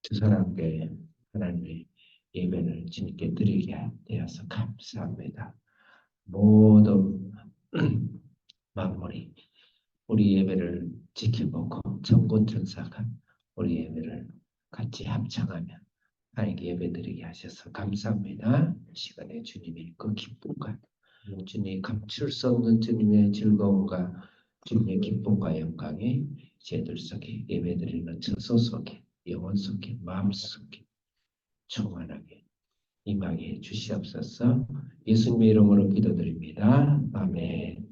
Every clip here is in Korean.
주사람께 하나님의 예배를 주님께 드리게 되어서 감사합니다. 모든 만물이 우리 예배를 지켜보고 천군천사가 우리 예배를 같이 합창하며 하나님께 예배드리게 하셔서 감사합니다. 시간에 주님의 그 기쁨과 주님이 감출 수 없는 주님의 즐거움과 주님의 기쁨과 영광이 제들 속에 예배드리는 처소 속에 영혼 속에 마음 속에 충만하게 임하게 주시옵소서. 예수님의 이름으로 기도드립니다. 아멘.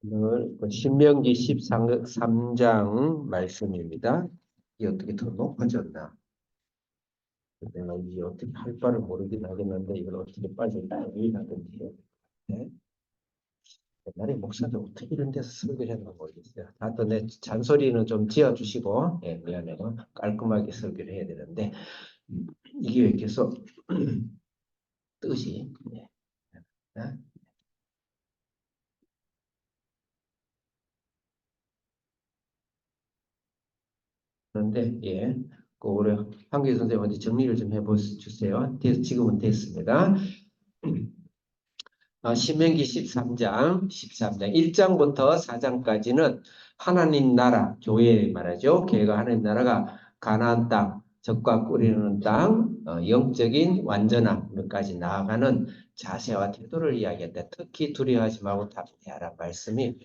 오늘 신명기 13장 말씀입니다. 이게 어떻게 더 높아졌나? 내가 이게 어떻게 할 바를 모르긴 하겠는데 이걸 어떻게 빨리 하든지 해야 될 것 같아. 옛날에 목사도 어떻게 이런 데서 설교를 했나 모르겠어요. 하여튼 내 잔소리는 좀 지어주시고, 예, 미안해요. 깔끔하게 설교를 해야 되는데, 이게 왜 계속 뜨지? 예. 그런데, 예, 그 우리 황교희 선생님한테 정리를 좀 해보세요. 지금은 됐습니다. 신명기 13장 1장부터 4장까지는 하나님 나라, 교회 말하죠. 교회가 하나님 나라가 가나안 땅, 적과 꾸리는 땅, 영적인 완전함까지 나아가는 자세와 태도를 이야기했다. 특히 두려워하지 말고 담대하라 말씀이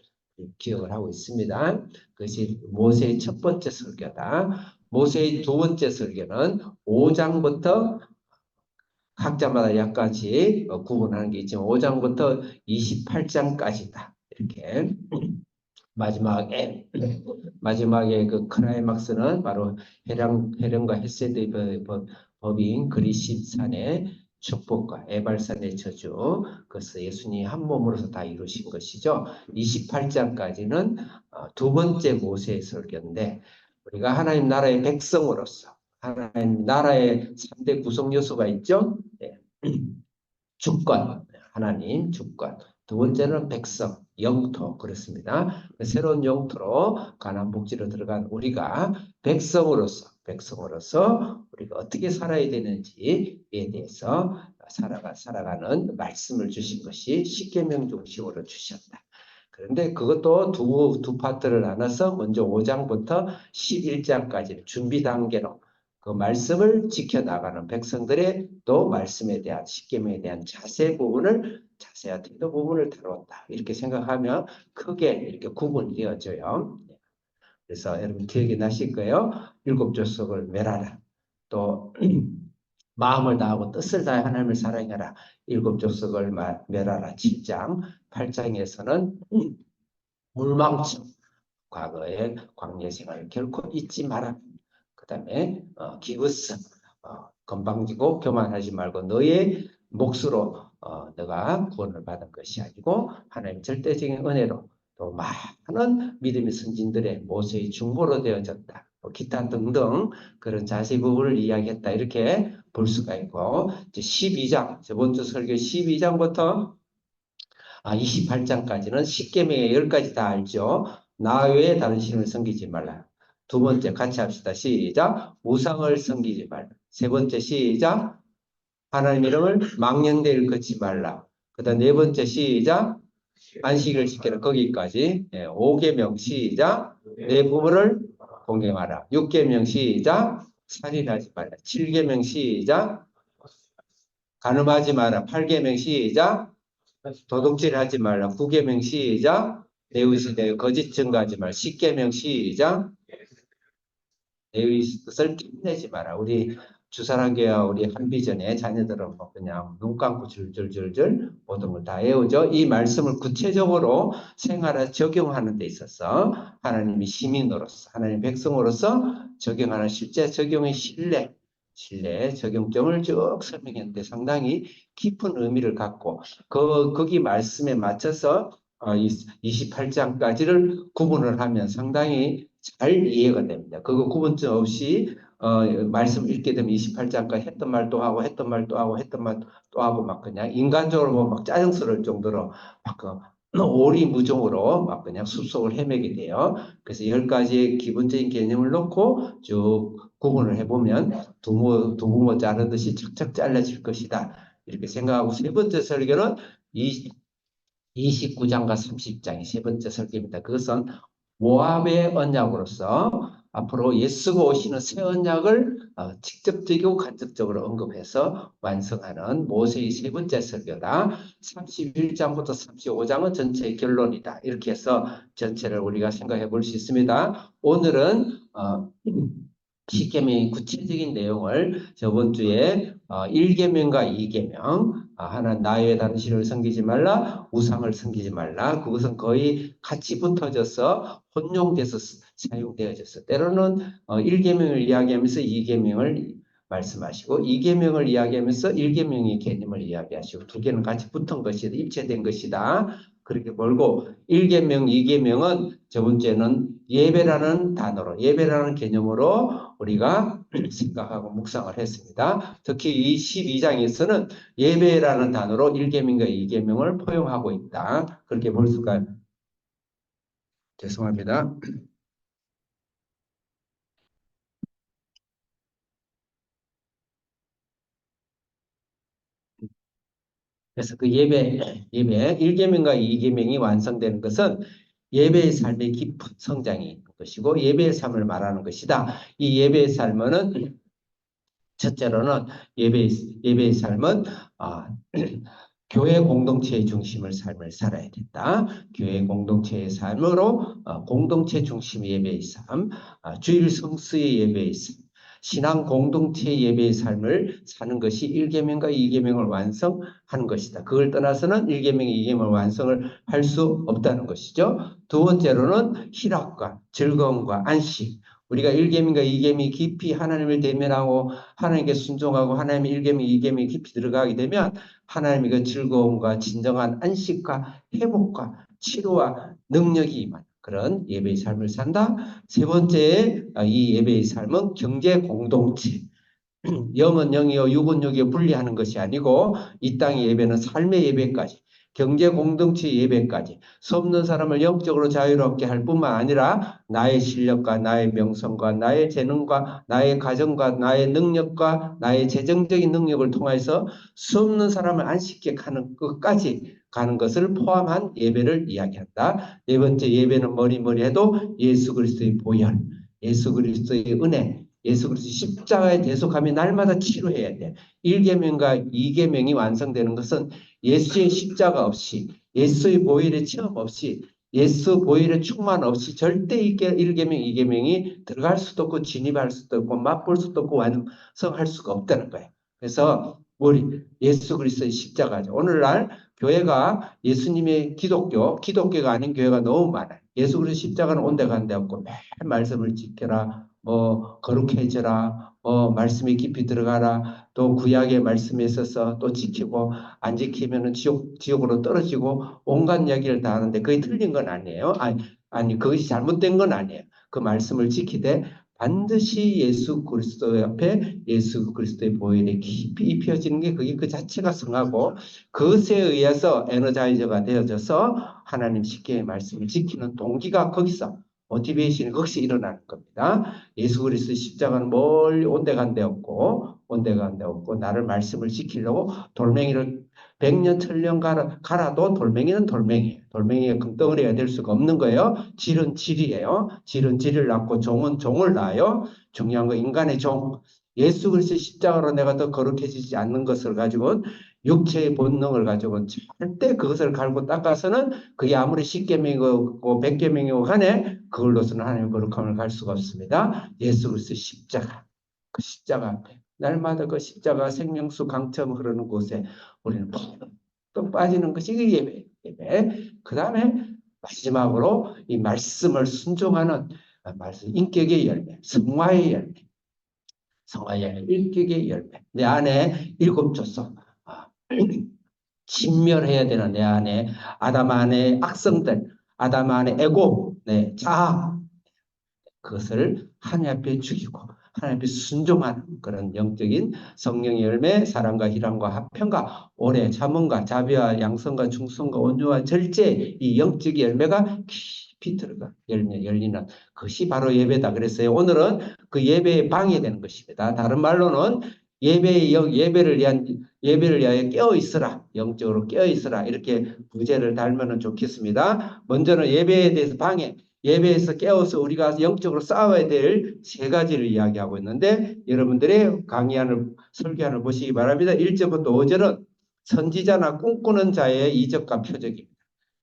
기억을 하고 있습니다. 그것이 모세의 첫 번째 설교다. 모세의 두 번째 설교는 5장부터 각자마다 약간씩 구분하는 게 있지만 5장부터 28장까지다. 이렇게 마지막에 그 클라이막스는 바로 헤령과 헷세드의 법인 그리심산의 축복과 에발산의 저주, 그것을 예수님이 한 몸으로서 다 이루신 것이죠. 28장까지는 두 번째 모세의 설교인데 우리가 하나님 나라의 백성으로서 하나님 나라의 3대 구성 요소가 있죠. 네. 주권, 하나님 주권. 두 번째는 백성, 영토 그렇습니다. 새로운 영토로 가나안 복지로 들어간 우리가 백성으로서 우리가 어떻게 살아야 되는지에 대해서 살아가는 말씀을 주신 것이 십계명 중심으로 주셨다. 그런데 그것도 두 파트를 나눠서 먼저 5장부터 11장까지 준비 단계로 그 말씀을 지켜나가는 백성들의 또 말씀에 대한 십계명에 대한 자세와 태도 부분을 다뤘다. 이렇게 생각하면 크게 이렇게 구분이 되어져요. 그래서 여러분 기억이 나실 거예요. 7족속을 멸하라. 또 마음을 다하고 뜻을 다해 하나님을 사랑해라. 7족속을 멸하라. 7장, 8장에서는 물망청, 과거의 광야 생활을 결코 잊지 마라. 그 다음에 기브스, 건방지고 교만하지 말고 너의 몫으로 너가 구원을 받은 것이 아니고 하나님 절대적인 은혜로 또 많은 믿음의 선진들의 모세의 중보로 되어졌다. 기타 등등 그런 자세 부분을 이야기했다. 이렇게 볼 수가 있고 이제 12장, 저번 주 설교 12장부터 28장까지는 십계명의 10가지 다 알죠. 나 외에 다른 신을 섬기지 말라. 두 번째 같이 합시다. 시작. 우상을 섬기지 말라. 세 번째 시작. 하나님 이름을 망령되이 일컫지 말라. 그 다음 네 번째 시작. 안식을 지키라. 거기까지. 5계명 시작. 내 부모를 공경하라. 6계명 시작. 살인하지 말라. 7계명 시작. 간음하지 마라. 8계명 시작. 도둑질하지 말라. 9계명 시작. 내 의식 내 거짓 증거하지 말라. 10계명 시작. 내 의식을 뽐내지 마라. 우리 주사랑교와 우리 한비전의 자녀들은 뭐 그냥 눈 감고 줄줄줄줄 모든 걸 다 외우죠. 이 말씀을 구체적으로 생활에 적용하는 데 있어서 하나님이 시민으로서 하나님 백성으로서 적용하는 실제 적용의 신뢰 적용점을 쭉 설명했는데 상당히 깊은 의미를 갖고 거기 말씀에 맞춰서 28장까지를 구분을 하면 상당히 잘 이해가 됩니다. 그거 구분점 없이 말씀 읽게 되면 28장까지 했던 말 또 하고 했던 말 또 하고 했던 말 또 하고 막 그냥 인간적으로 보면 막 짜증스러울 정도로 막그 오리무중으로 막 그냥 숲속을 헤매게 돼요. 그래서 10가지의 기본적인 개념을 놓고 쭉 구분을 해보면 두부모 자르듯이 척척 잘라질 것이다. 이렇게 생각하고 세 번째 설교는 29장과 30장이 세 번째 설교입니다. 그것은 모압의 언약으로서 앞으로 예수가 오시는 새 언약을 직접적이고 간접적으로 언급해서 완성하는 모세의 세 번째 설교다. 31장부터 35장은 전체의 결론이다. 이렇게 해서 전체를 우리가 생각해 볼 수 있습니다. 오늘은 십계명의 구체적인 내용을 저번 주에 1계명과 2계명 하나 나의 다른 신을 섬기지 말라 우상을 섬기지 말라 그것은 거의 같이 붙어져서 혼용돼서 사용되어졌어. 때로는 1계명을 이야기하면서 2계명을 말씀하시고 2계명을 이야기하면서 1계명의 개념을 이야기하시고 두 개는 같이 붙은 것이다. 입체된 것이다. 그렇게 벌고 1계명, 2계명은 저번 주에는 예배라는 단어로 예배라는 개념으로 우리가 생각하고 묵상을 했습니다. 특히 이 12장에서는 예배라는 단어로 1계명과 2계명을 포용하고 있다. 그렇게 볼 수가 죄송합니다. 그래서 그 예배 1계명과 2계명이 완성되는 것은 예배의 삶의 깊은 성장이 있는 것이고 예배의 삶을 말하는 것이다. 이 예배의 삶은 첫째로는 예배의 삶은 아, 교회 공동체의 중심을 삶을 살아야 된다. 교회 공동체의 삶으로 공동체 중심의 예배의 삶, 주일 성수의 예배의 삶, 신앙 공동체의 예배의 삶을 사는 것이 1계명과 2계명을 완성하는 것이다. 그걸 떠나서는 1계명, 2계명을 완성을 할 수 없다는 것이죠. 두 번째로는 희락과 즐거움과 안식. 우리가 1계명과 2계명이 깊이 하나님을 대면하고 하나님께 순종하고 하나님의 1계명, 2계명이 깊이 들어가게 되면 하나님의 그 즐거움과 진정한 안식과 회복과 치료와 능력이 임한 그런 예배의 삶을 산다. 세 번째, 이 예배의 삶은 경제 공동체. 영은 영이요 육은 육이요 분리하는 것이 아니고 이 땅의 예배는 삶의 예배까지 경제 공동체 예배까지 수 없는 사람을 영적으로 자유롭게 할 뿐만 아니라 나의 실력과 나의 명성과 나의 재능과 나의 가정과 나의 능력과 나의 재정적인 능력을 통해서 수 없는 사람을 안식케 하는 것까지 가는 것을 포함한 예배를 이야기한다. 네 번째 예배는 머리머리해도 예수 그리스도의 보혈, 예수 그리스도의 은혜, 예수 그리스도 십자가에 대속하며 날마다 치료해야 돼. 1계명과 2계명이 완성되는 것은 예수의 십자가 없이 예수의 보혈의 체험 없이 예수 보혈의 충만 없이 절대 1계명, 2계명이 들어갈 수도 없고 진입할 수도 없고 맛볼 수도 없고 완성할 수가 없다는 거예요. 그래서 우리 예수 그리스도의 십자가죠. 오늘날 교회가 예수님의 기독교가 아닌 교회가 너무 많아요. 예수 그리스도 십자가는 온데 간데 없고 매일 말씀을 지켜라. 거룩해져라, 말씀에 깊이 들어가라, 또 구약의 말씀에 있어서 또 지키고, 안 지키면은 지옥으로 떨어지고, 온갖 이야기를 다 하는데, 그게 틀린 건 아니에요. 아니, 그것이 잘못된 건 아니에요. 그 말씀을 지키되, 반드시 예수 그리스도 옆에 예수 그리스도의 보혈에 깊이 입혀지는 게 그게 그 자체가 성하고, 그것에 의해서 에너자이저가 되어져서 하나님 십계의 말씀을 지키는 동기가 거기서 모티베이션이 거기서 일어나는 겁니다. 예수 그리스도 십자가는 멀리 온데간데 없고 나를 말씀을 지키려고 돌멩이를 100년 천년 갈아도 돌멩이는 돌멩이에요. 돌멩이가 금덩어리가 될 수가 없는 거예요. 질은 질이에요. 질은 질을 낳고 종은 종을 낳아요. 중요한 건 인간의 종. 예수 그리스도 십자가로 내가 더 거룩해지지 않는 것을 가지고 육체의 본능을 가지고 절대 그것을 갈고 닦아서는 그게 아무리 10계명이고 100계명이고 간에 그걸로서는 하나님의 거룩함을 갈 수가 없습니다. 예수 그리스도 십자가, 그 십자가 앞에 날마다 그 십자가 생명수 강처럼 흐르는 곳에 우리는 또 빠지는 것이 그 예배. 그 다음에 마지막으로 이 말씀을 순종하는 말씀, 인격의 열매, 성화의 열매, 인격의 열매. 내 안에 일곱 조소. 진멸해야 되는 내 안에 아담 안에 악성들, 아담 안에 에고, 네, 자아, 그것을 하나님 앞에 죽이고 하나님 앞에 순종하는 그런 영적인 성령의 열매, 사랑과 희락과 화평과 오래 참음과 자비와 양성과 충성과 온유와 절제, 이 영적인 열매가 깊이 들어가 열리는 것이 바로 예배다 그랬어요. 오늘은 그 예배에 방해되는 것입니다. 다른 말로는 예배를 위하여 깨어 있으라, 영적으로 깨어 있으라, 이렇게 부제를 달면은 좋겠습니다. 먼저는 예배에 대해서 방해, 예배에서 깨어서 우리가 영적으로 싸워야 될 세 가지를 이야기하고 있는데, 여러분들의 강의안을 설교안을 보시기 바랍니다. 1절부터 5절은 선지자나 꿈꾸는 자의 이적과 표적입니다.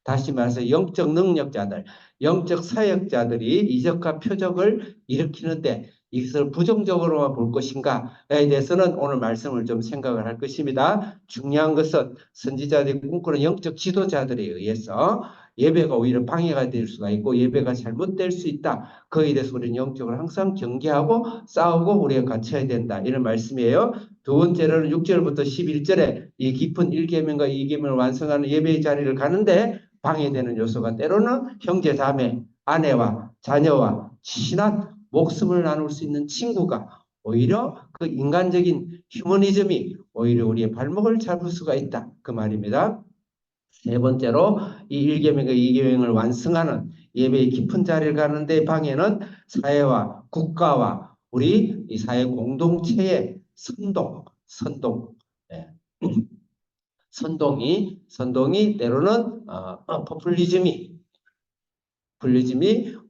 다시 말해서 영적 능력자들, 영적 사역자들이 이적과 표적을 일으키는데 이것을 부정적으로만 볼 것인가에 대해서는 오늘 말씀을 좀 생각을 할 것입니다. 중요한 것은 선지자들이 꿈꾸는 영적 지도자들에 의해서 예배가 오히려 방해가 될 수가 있고 예배가 잘못될 수 있다. 그에 대해서 우리는 영적으로 항상 경계하고 싸우고 우리가 갖춰야 된다. 이런 말씀이에요. 두 번째로는 6절부터 11절에 이 깊은 1계명과 2계명을 완성하는 예배의 자리를 가는데 방해되는 요소가 때로는 형제 자매, 아내와 자녀와 친한 목숨을 나눌 수 있는 친구가 오히려 그 인간적인 휴머니즘이 오히려 우리의 발목을 잡을 수가 있다. 그 말입니다. 세 번째로 이 1계명과 2계명을 완성하는 예배의 깊은 자리를 가는 데 방해는 사회와 국가와 우리 이 사회 공동체의 선동, 예. 선동이 때로는 포퓰리즘이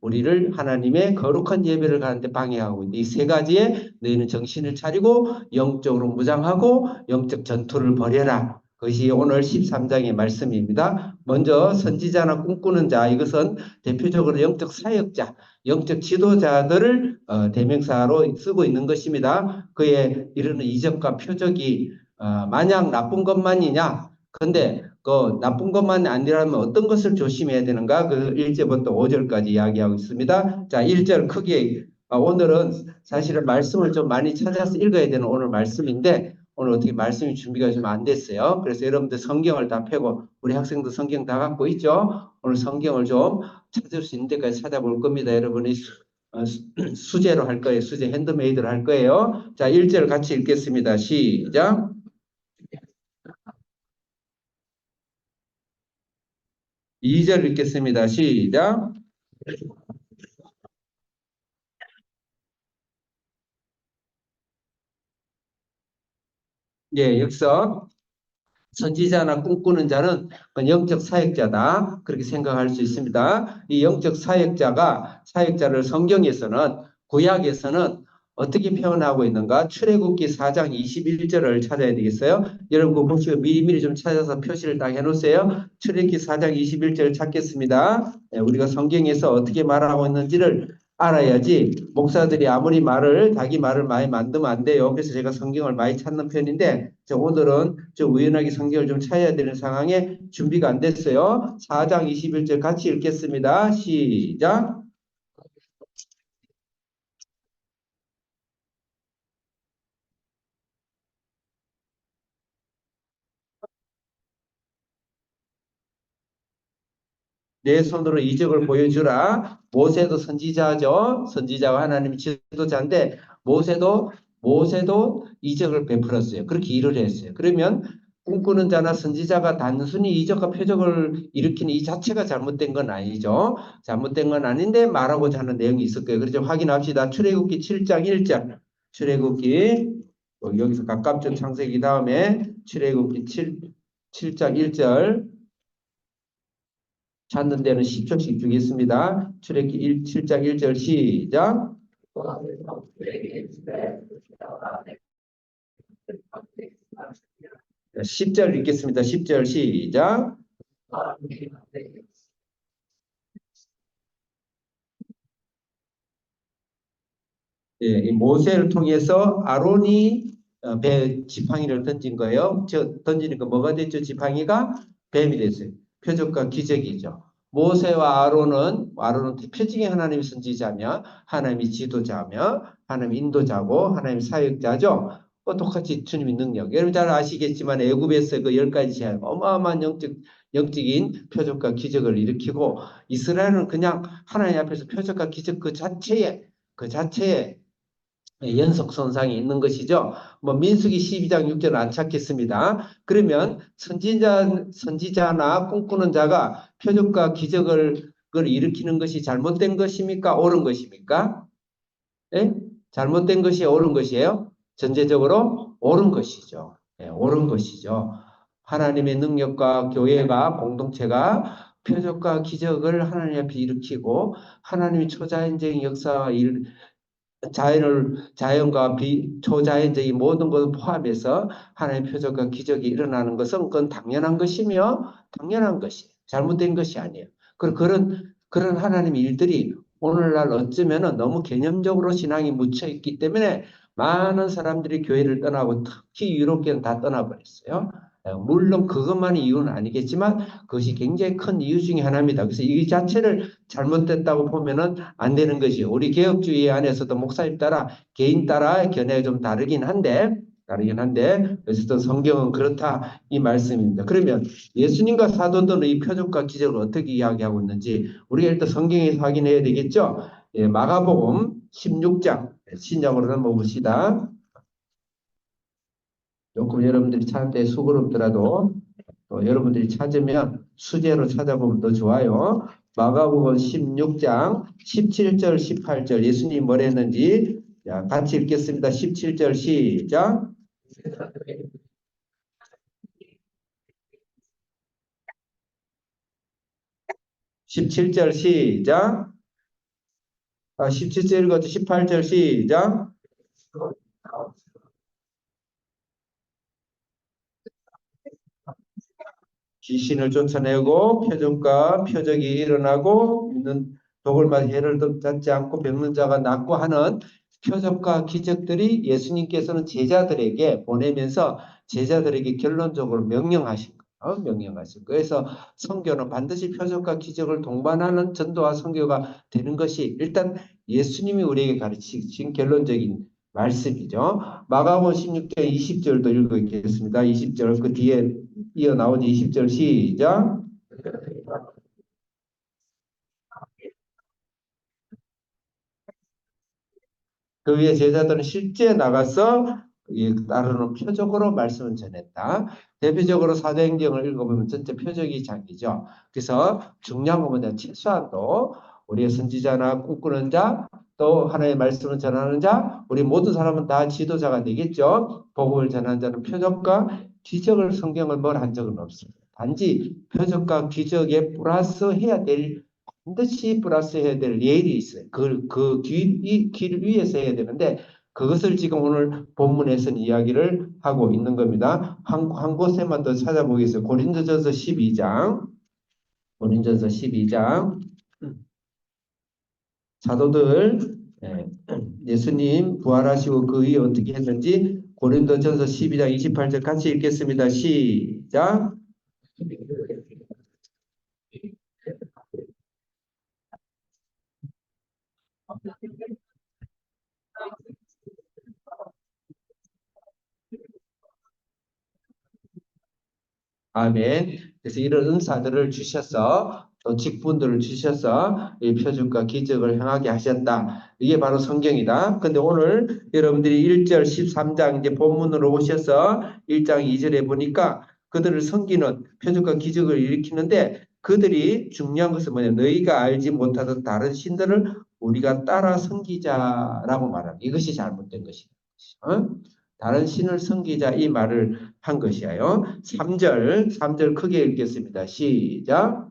우리를 하나님의 거룩한 예배를 가는데 방해하고 있는데 이 세 가지에 너희는 정신을 차리고 영적으로 무장하고 영적 전투를 벌여라. 그것이 오늘 13장의 말씀입니다. 먼저 선지자나 꿈꾸는 자, 이것은 대표적으로 영적 사역자, 영적 지도자들을 대명사로 쓰고 있는 것입니다. 그에 이르는 이적과 표적이 마냥 나쁜 것만이냐? 근데 그 나쁜 것만 아니라면 어떤 것을 조심해야 되는가? 그 1절부터 5절까지 이야기하고 있습니다. 자, 1절 크게 오늘은 사실은 말씀을 좀 많이 찾아서 읽어야 되는 오늘 말씀인데 오늘 어떻게 말씀이 준비가 좀 안 됐어요. 그래서 여러분들 성경을 다 펴고 우리 학생도 성경 다 갖고 있죠? 오늘 성경을 좀 찾을 수 있는 데까지 찾아볼 겁니다. 여러분이 수제로 할 거예요. 수제 핸드메이드로 할 거예요. 자, 1절 같이 읽겠습니다. 시작. 2절 읽겠습니다. 시작. 예, 여기서 선지자나 꿈꾸는 자는 그 영적 사역자다. 그렇게 생각할 수 있습니다. 이 영적 사역자를 성경에서는, 구약에서는 어떻게 표현하고 있는가? 출애굽기 4장 21절을 찾아야 되겠어요. 여러분 그거 보시고 미리미리 좀 찾아서 표시를 딱 해놓으세요. 출애굽기 4장 21절 찾겠습니다. 네, 우리가 성경에서 어떻게 말하고 있는지를 알아야지 목사들이 아무리 자기 말을 많이 만들면 안 돼요. 그래서 제가 성경을 많이 찾는 편인데 오늘은 좀 우연하게 성경을 좀 찾아야 되는 상황에 준비가 안 됐어요. 4장 21절 같이 읽겠습니다. 시작. 내 손으로 이적을 보여주라. 모세도 선지자죠. 선지자와 하나님의 지도자인데 모세도 이적을 베풀었어요. 그렇게 일을 했어요. 그러면 꿈꾸는 자나 선지자가 단순히 이적과 표적을 일으키는 이 자체가 잘못된 건 아니죠. 잘못된 건 아닌데 말하고자 하는 내용이 있을 거예요. 그래서 확인합시다. 출애굽기 7장 1절. 출애굽기 여기서 가깝죠. 창세기 다음에 출애굽기 7장 1절. 찾는 데는 10초씩 주겠습니다. 출애굽기 7장 1절 시작. 10절 읽겠습니다. 10절 시작. 예, 이 모세를 통해서 아론이 배 지팡이를 던진 거예요. 던지니까 뭐가 됐죠? 지팡이가 뱀이 됐어요. 표적과 기적이죠. 모세와 아론은 표징의 하나님의 선지자며 하나님의 지도자며 하나님의 인도자고 하나님의 사역자죠. 똑같이 주님의 능력. 여러분 잘 아시겠지만 애굽에서 그 10가지 재앙, 어마어마한 영적인 표적과 기적을 일으키고 이스라엘은 그냥 하나님 앞에서 표적과 기적 그 자체에 연속선상이 있는 것이죠. 뭐 민수기 12장 6절 안 찾겠습니다. 그러면 선지자나 꿈꾸는 자가 표적과 기적을 일으키는 것이 잘못된 것입니까? 옳은 것입니까? 예? 잘못된 것이 옳은 것이에요? 전제적으로 옳은 것이죠. 예, 옳은 것이죠. 하나님의 능력과 교회가 공동체가 표적과 기적을 하나님 앞에 일으키고 하나님의 초자연적인 역사와 자연과 초자연적인 모든 것을 포함해서 하나님의 표적과 기적이 일어나는 것은 그건 당연한 것이며 당연한 것이 잘못된 것이 아니에요. 그런 하나님의 일들이 오늘날 어쩌면은 너무 개념적으로 신앙이 묻혀 있기 때문에 많은 사람들이 교회를 떠나고 특히 유럽계는 다 떠나버렸어요. 물론 그것만이 이유는 아니겠지만 그것이 굉장히 큰 이유 중에 하나입니다. 그래서 이 자체를 잘못됐다고 보면은 안 되는 것이요. 우리 개혁주의 안에서도 목사님 따라 개인 따라 견해가 좀 다르긴 한데 어쨌든 성경은 그렇다 이 말씀입니다. 그러면 예수님과 사도들은 이 표적과 기적을 어떻게 이야기하고 있는지 우리가 일단 성경에서 확인해야 되겠죠. 예, 마가복음 16장 신약으로 넘어봅시다. 조금 여러분들이 찾는데 수고롭더라도 여러분들이 찾으면 수제로 찾아보면 더 좋아요. 마가복음 16장 17절 18절 예수님이 뭐라 했는지 자, 같이 읽겠습니다. 17절 시작. 17절 시작. 17절 읽었죠. 18절 시작. 귀신을 쫓아내고 표적과 표적이 일어나고 있는 독을마다 해를 잡지 않고 병든 자가 낫고 하는 표적과 기적들이 예수님께서는 제자들에게 보내면서 제자들에게 결론적으로 명령하신 거예요. 명령하신 거예요. 그래서 선교는 반드시 표적과 기적을 동반하는 전도와 선교가 되는 것이 일단 예수님이 우리에게 가르치신 결론적인 말씀이죠. 마가복음 16장 20절도 읽어 있겠습니다. 20절 그 뒤에 이어 나오지 20절 시작. 그 위에 제자들은 실제 나가서 따르는 표적으로 말씀을 전했다. 대표적으로 사도행전을 읽어보면 전체 표적이 장이죠. 그래서 중요한 건 뭐냐 최소한도 우리의 선지자나 꿈꾸는 자, 또 하나님의 말씀을 전하는 자, 우리 모든 사람은 다 지도자가 되겠죠. 복음을 전하는 자는 표적과 기적을 성경을 뭘 한 적은 없습니다. 단지 표적과 기적에 플러스해야 될 반드시 플러스해야 될 예일이 있어요. 길 위에서 해야 되는데 그것을 지금 오늘 본문에서는 이야기를 하고 있는 겁니다. 한 곳에만 더 찾아보겠습니다. 고린도전서 12장. 고린도전서 12장. 사도들 예수님 부활하시고 그 위에 어떻게 했는지 고린도전서 12장 28절 같이 읽겠습니다. 시작. 아멘. 그래서 이런 은사들을 주셔서 또 직분들을 주셔서 이 표적과 기적을 행하게 하셨다. 이게 바로 성경이다. 근데 오늘 여러분들이 1절 13장 이제 본문으로 오셔서 1장 2절에 보니까 그들을 섬기는 표적과 기적을 일으키는데 그들이 중요한 것은 뭐냐? 너희가 알지 못하던 다른 신들을 우리가 따라 섬기자라고 말합니다. 이것이 잘못된 것이다. 어? 다른 신을 섬기자 이 말을 한 것이에요. 3절 크게 읽겠습니다. 시작.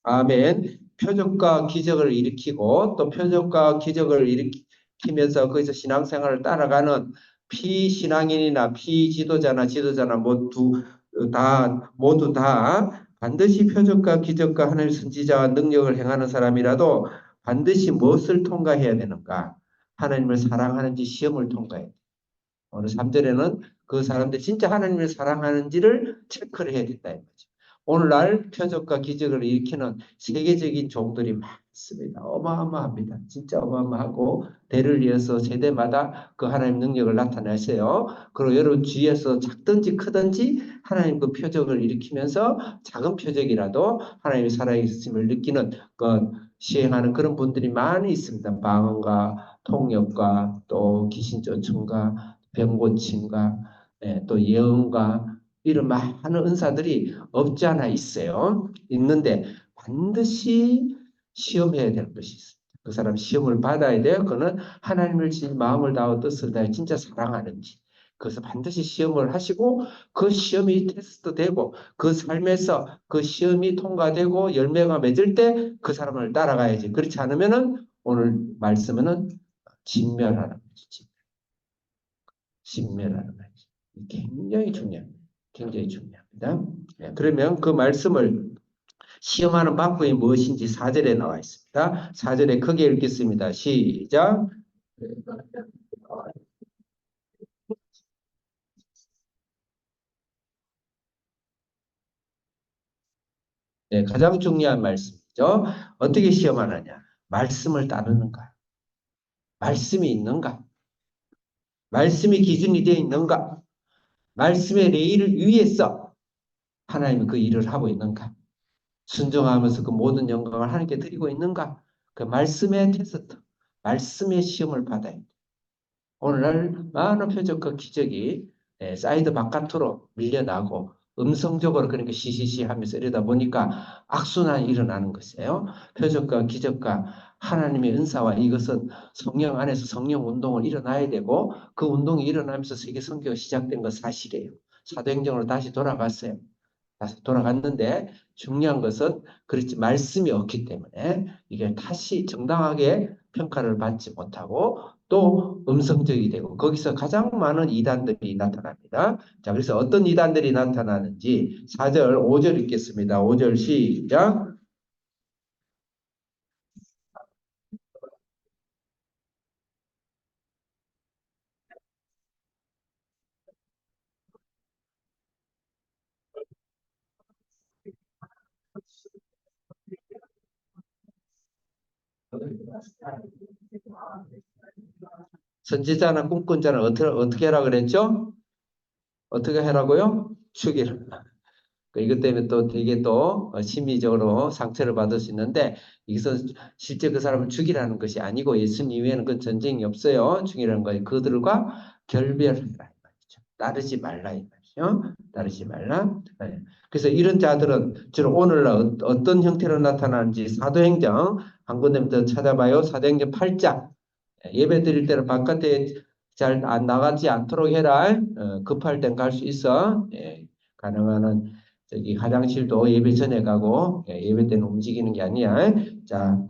아멘. 표적과 기적을 일으키고 또 표적과 기적을 일으키면서 거기서 신앙생활을 따라가는 피신앙인이나 피지도자나 지도자나 모두 다 반드시 표적과 기적과 하나님의 선지자와 능력을 행하는 사람이라도 반드시 무엇을 통과해야 되는가? 하나님을 사랑하는지 시험을 통과해야 돼. 오늘 3절에는 그 사람들 진짜 하나님을 사랑하는지를 체크를 해야 된다. 이 말이죠. 오늘날 표적과 기적을 일으키는 세계적인 종들이 많습니다. 어마어마합니다. 진짜 어마어마하고 대를 이어서 세대마다 그 하나님 능력을 나타내세요. 그리고 여러분 주위에서 작든지 크든지 하나님 그 표적을 일으키면서 작은 표적이라도 하나님이 살아계심을 느끼는 시행하는 그런 분들이 많이 있습니다. 방언과 통역과 또 귀신 쫓음과 병 고침과 또 예언과 이런 많은 은사들이 없지 않아 있어요. 있는데 반드시 시험해야 될 것이 있어요. 그 사람 시험을 받아야 돼요. 그는 하나님을 진 마음을 다하고 뜻을 다해 진짜 사랑하는지. 그래서 반드시 시험을 하시고 그 시험이 테스트 되고 그 삶에서 그 시험이 통과되고 열매가 맺을 때 그 사람을 따라가야지. 그렇지 않으면은 오늘 말씀은 진멸하는 거지. 진멸하는 거지. 굉장히 중요합니다. 굉장히 중요합니다. 그러면 그 말씀을 시험하는 방법이 무엇인지 4절에 나와 있습니다. 4절에 크게 읽겠습니다. 시작. 네, 가장 중요한 말씀이죠. 어떻게 시험하느냐? 말씀을 따르는가? 말씀이 있는가? 말씀이 기준이 되어 있는가? 말씀의 레일을 위해서 하나님이 그 일을 하고 있는가? 순종하면서 그 모든 영광을 하나님께 드리고 있는가? 그 말씀의 테스트, 말씀의 시험을 받아야 돼. 오늘날 많은 표적과 기적이 사이드 바깥으로 밀려나고 음성적으로 그러니까 시시시 하면서 이러다 보니까 악순환이 일어나는 것이에요. 표적과 기적과 하나님의 은사와 이것은 성령 안에서 성령 운동을 일어나야 되고 그 운동이 일어나면서 세계 선교가 시작된 건 사실이에요. 사도행전으로 다시 돌아갔어요. 다시 돌아갔는데 중요한 것은 그렇지 말씀이 없기 때문에 이게 다시 정당하게 평가를 받지 못하고 또 음성적이 되고 거기서 가장 많은 이단들이 나타납니다. 자, 그래서 어떤 이단들이 나타나는지 4절, 5절 읽겠습니다. 5절 시작. 선지자나 꿈꾼 자는 어떻게 하라 그랬죠? 어떻게 하라고요? 죽이라. 이것 때문에 또 되게 또 심리적으로 상처를 받을 수 있는데 이것은 실제 그 사람을 죽이라는 것이 아니고 예수님 이외에는 그 전쟁이 없어요. 죽이라는 거예요. 그들과 결별하라 이 말이죠. 따르지 말라 이 말이죠. 따르지 말라. 네. 그래서 이런 자들은 주로 오늘날 어떤 형태로 나타나는지 사도행전 한 군데 더 찾아봐요. 사도행전 8장. 예배 드릴 때는 바깥에 잘 안 나가지 않도록 해라. 급할 땐 갈 수 있어. 가능한 저기 화장실도 예배 전에 가고 예배 때는 움직이는 게 아니야. 자,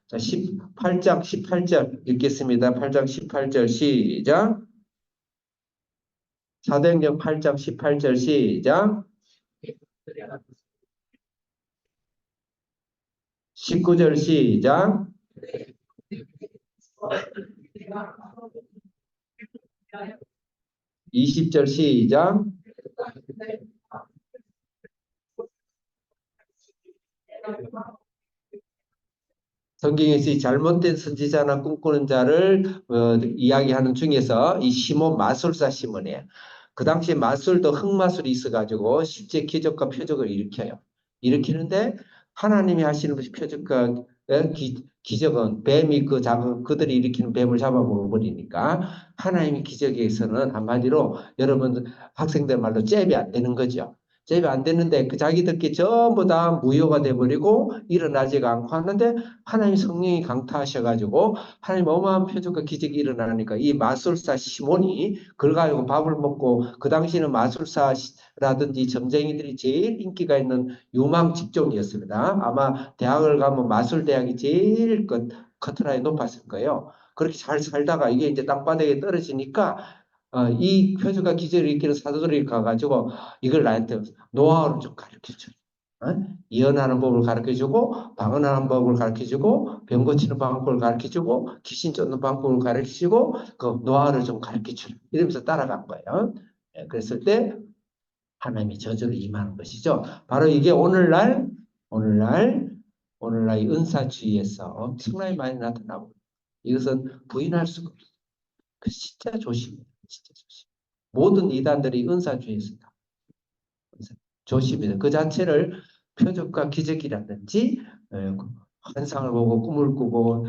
자 18장 18절 읽겠습니다. 8장 18절 시작. 사도행전 8장 18절 시작. 19절 시작. 20절 시작. 성경에서 이 잘못된 선지자나 꿈꾸는 자를 이야기하는 중에서 이 시몬 마술사 시몬이에요. 그 당시에 마술도 흑마술이 있어가지고 실제 기적과 표적을 일으켜요. 일으키는데 하나님이 하시는 것이 표적과 기적은 뱀이 그 잡은 그들이 일으키는 뱀을 잡아먹어 버리니까 하나님의 기적에서는 한마디로 여러분 학생들 말로 잽이 안 되는 거죠. 잽이 안 되는데 그 자기들끼리 전부 다 무효가 돼버리고 일어나지가 않고 하는데 하나님 성령이 강타하셔가지고 하나님 어마어마한 표적과 기적이 일어나니까 이 마술사 시몬이 그걸 가지고 밥을 먹고 그 당시에는 마술사라든지 점쟁이들이 제일 인기가 있는 유망 직종이었습니다. 아마 대학을 가면 마술대학이 제일 커트라인이 높았을 거예요. 그렇게 잘 살다가 이게 이제 땅바닥에 떨어지니까 이 표적과 기적을 일으키는 사도들이 가가지고 이걸 나한테 노하우를 좀 가르쳐줘. 예언하는 법을 가르쳐주고 방언하는 법을 가르쳐주고 병 고치는 방법을 가르쳐주고 귀신 쫓는 방법을 가르쳐주고 그 노하우를 좀 가르쳐주라 이러면서 따라간 거예요. 그랬을 때 하나님의 저주를 임하는 것이죠. 바로 이게 오늘날 이 은사주의에서 엄청나게 많이 나타나고 이것은 부인할 수가 없어요. 그 진짜 조심해요. 진짜 조심. 모든 이단들이 은사주의에서 다 조심해요. 그 자체를 표적과 기적이라든지 환상을 보고 꿈을 꾸고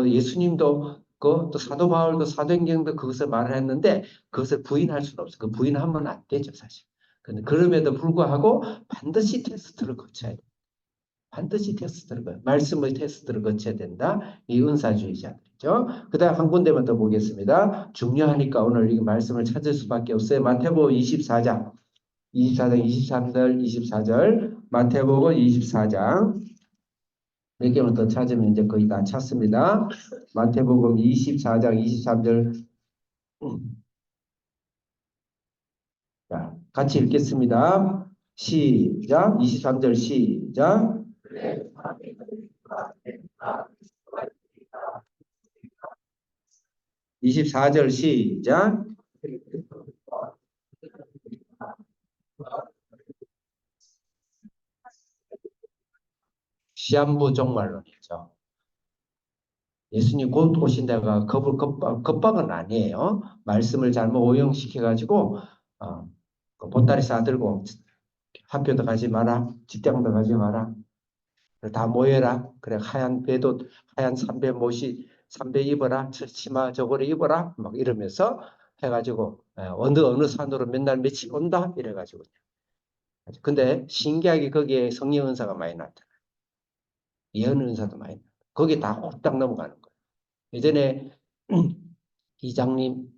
예수님도 또 사도 바울도 사도행전도 그것을 말을 했는데 그것을 부인할 수는 없어요. 그 부인하면 안 되죠, 사실. 근데 그럼에도 불구하고 반드시 테스트를 거쳐야 돼요. 반드시 테스트를 거쳐야 말씀의 테스트를 거쳐야 된다. 이 은사주의자들이죠. 그다음 한 군데만 더 보겠습니다. 중요하니까 오늘 이 말씀을 찾을 수밖에 없어요. 마태복음 24장 23절, 24절, 마태복음 24장. 몇 개만 더 찾으면 이제 거의 다 찾습니다. 마태복음 24장 23절. 자, 같이 읽겠습니다. 시작. 23절 시작. 24절 시작. 시한부 종말론이죠. 예수님 곧 오신다가 겁박은 아니에요. 말씀을 잘못 오용시켜가지고 그 보따리 싸들고 학교도 가지 마라, 직장도 가지 마라, 다 모여라. 그래 하얀 배도 하얀 삼배 입어라, 치마 저고리 입어라, 막 이러면서 해가지고 어느 산으로 맨날 며칠 온다 이래가지고. 근데 신기하게 거기에 성령 은사가 많이 나타나. 예언 은사도 많이 나. 거기 다 홀딱 넘어가는 거예요. 예전에 이장님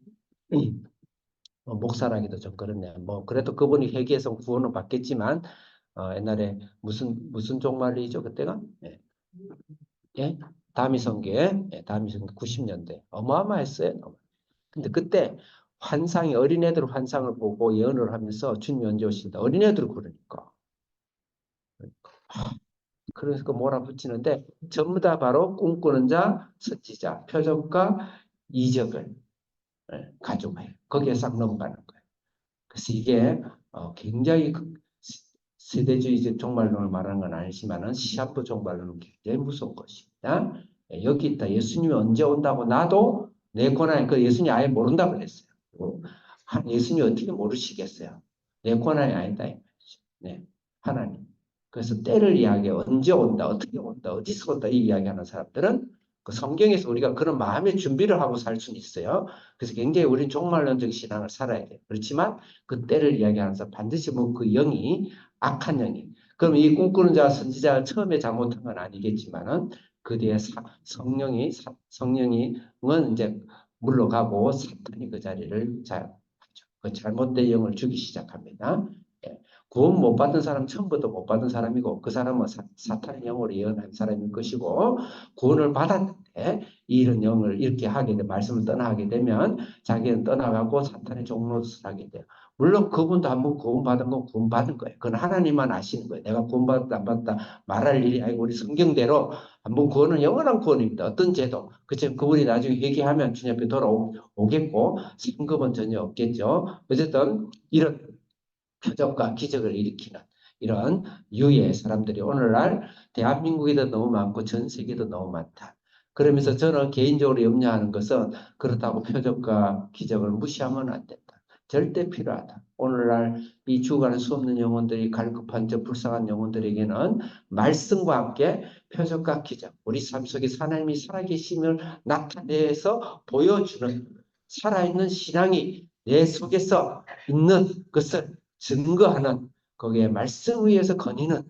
목사라기도 좀 그렇네요. 뭐 그래도 그분이 회개해서 구원을 받겠지만 옛날에 무슨 종말이죠 그때가? 예. 예? 다미성계, 예, 다미성계 90년대 어마어마했어요. 근데 그때 어린애들 환상을 보고 예언을 하면서 주님 언제 오신다. 어린애들 그러니까. 그래서 그 몰아붙이는데 전부 다 바로 꿈꾸는 자, 선지자, 표적과 이적을 가지고 해요. 거기에 싹 넘어가는 거예요. 그래서 이게 굉장히 세대주의 종말론을 말하는 건 아니지만은 시한부 종말론은 굉장히 무서운 것입니다. 여기 있다. 예수님이 언제 온다고 나도 내 고난이 그 예수님이 아예 모른다고 그랬어요. 예수님이 어떻게 모르시겠어요? 내 고난이 아니다. 네, 하나님. 그래서 때를 이야기해 언제 온다, 어떻게 온다, 어디서 온다 이 이야기하는 사람들은 그 성경에서 우리가 그런 마음의 준비를 하고 살 수는 있어요. 그래서 굉장히 우리는 종말론적 신앙을 살아야 돼요. 그렇지만 그 때를 이야기하는 사람 반드시 뭐 그 영이 악한 영이. 그럼 이 꿈꾸는 자 선지자가 처음에 잘못한 건 아니겠지만은 그 뒤에 성령이은 이제 물러가고 사탄이 그 자리를 그 잘못된 영을 주기 시작합니다. 예. 구원 못 받은 사람 처음부터 못 받은 사람이고 그 사람은 사탄의 영으로 예언한 사람일 것이고 구원을 받았는데 이런 영을 이렇게 하게 돼 말씀을 떠나게 되면 자기는 떠나가고 사탄의 종로릇을 하게 돼요. 물론 그분도 한번 구원받은 건 구원받은 거예요. 그건 하나님만 아시는 거예요. 내가 구원받았다 안 받았다 말할 일이 아니고 우리 성경대로 한번 구원은 영원한 구원입니다. 어떤 죄도. 그치만 그분이 나중에 회개하면 주님 앞에 돌아오겠고 상급은 전혀 없겠죠. 어쨌든 이런 표적과 기적을 일으키는 이런 유의 사람들이 오늘날 대한민국에도 너무 많고 전 세계도 너무 많다. 그러면서 저는 개인적으로 염려하는 것은 그렇다고 표적과 기적을 무시하면 안 된다. 절대 필요하다. 오늘날 이 죽어가는 수 없는 영혼들이 갈급한 저 불쌍한 영혼들에게는 말씀과 함께 표적과 기적, 우리 삶 속에 하나님이 살아계심을 나타내서 보여주는 살아있는 신앙이 내 속에서 있는 것을 증거하는 거기에 말씀 위에서 거니는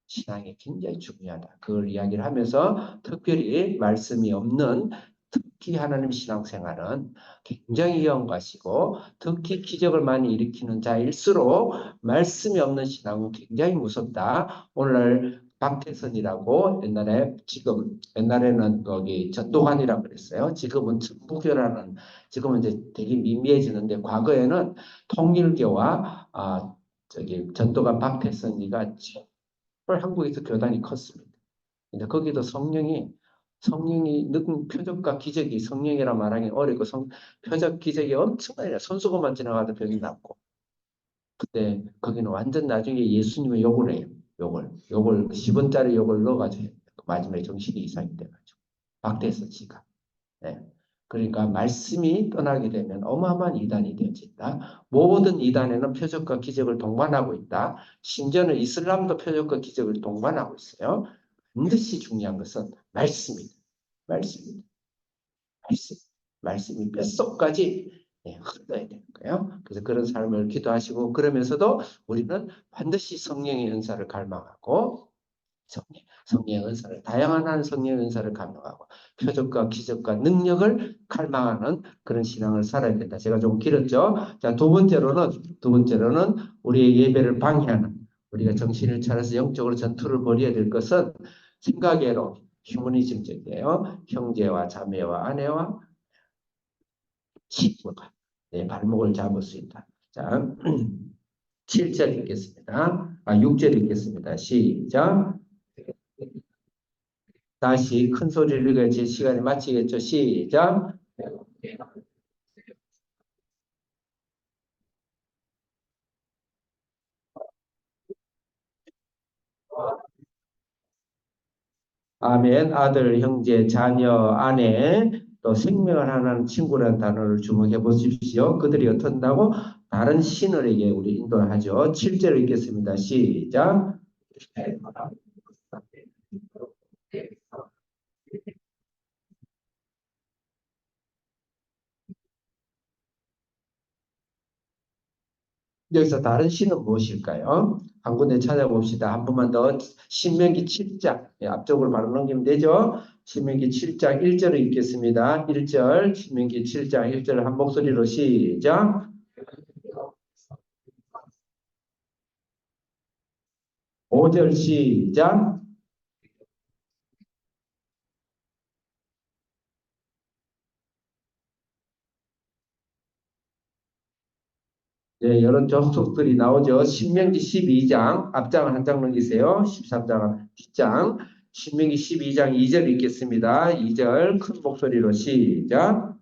신앙이 굉장히 중요하다. 그걸 이야기를 하면서 특별히 말씀이 없는 특히 하나님 신앙생활은 굉장히 위험한 것이고 특히 기적을 많이 일으키는 자일수록 말씀이 없는 신앙은 굉장히 무섭다. 오늘 박태선이라고 옛날에는 거기 전도관이라고 그랬어요. 지금은 전부교라는 지금은 이제 되게 미미해지는데 과거에는 통일교와 전도관 박태선이가 한국에서 교단이 컸습니다. 근데 거기도 성령이 느낀 표적과 기적이 성령이라 말하기 어렵고 표적 기적이 엄청나게 손수건만 지나가도 병이 낫고 근데 거기는 완전 나중에 예수님의 욕을 해요. 욕을 10원짜리 욕을 넣어가지고 그 마지막에 정신이 이상이 돼가지고 박대서 지가. 네. 그러니까 말씀이 떠나게 되면 어마어마한 이단이 되어진다. 모든 이단에는 표적과 기적을 동반하고 있다. 심지어는 이슬람도 표적과 기적을 동반하고 있어요. 반드시 중요한 것은 말씀이다. 말씀이다. 말씀. 말씀이 뼛속까지 흘러야 되는 거예요. 그래서 그런 삶을 기도하시고 그러면서도 우리는 반드시 성령의 은사를 갈망하고 성령의 은사를 다양한 성령의 은사를 갈망하고 표적과 기적과 능력을 갈망하는 그런 신앙을 살아야 된다. 제가 좀 길었죠. 자, 두 번째로는 우리의 예배를 방해하는 우리가 정신을 차려서 영적으로 전투를 벌여야 될 것은 생각외로 휴머니즘적이에요. 형제와 자매와 아내와 친구가 내 발목을 잡을 수 있다. 자, 7절 읽겠습니다. 6절 읽겠습니다. 시작. 다시 큰 소리를 읽어야 제 시간에 마치겠죠. 시작. 아멘. 아들, 형제, 자녀, 아내, 또 생명을 하나는 친구라는 단어를 주목해 보십시오. 그들이 어떤다고? 다른 신을에게 우리 인도를 하죠. 7절 읽겠습니다. 시작. 여기서 다른 신은 무엇일까요? 한 군데 찾아봅시다. 한 번만 더. 신명기 7장. 앞쪽으로 바로 넘기면 되죠? 신명기 7장 1절을 읽겠습니다. 1절, 신명기 7장 1절 한 목소리로 시작. 5절 시작. 네, 이런 접속들이 나오죠. 신명기 12장, 앞장을 한 장 넘기세요. 13장 뒷장. 신명기 12장 2절 읽겠습니다. 2절 큰 목소리로 시작.